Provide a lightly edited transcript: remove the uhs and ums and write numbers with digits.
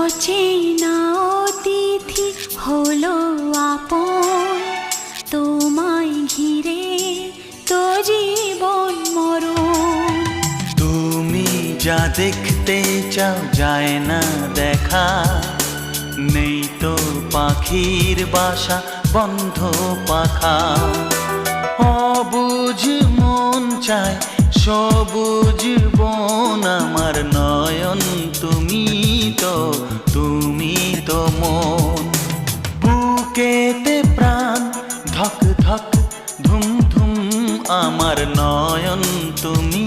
অচেনা অতিথি হলো আপন, তোমায় ঘিরে তো জীবন মরণ। তুমি যা দেখতে চাও যায় না দেখা, নেই তো পাখির বাসা বন্ধ পাখা। অবুঝ মন চায় সবুজ বন, আমার নয়ন তুমি তো মন। বুকেতে প্রাণ ধক ধক ধুম ধুম, আমার নয়ন তুমি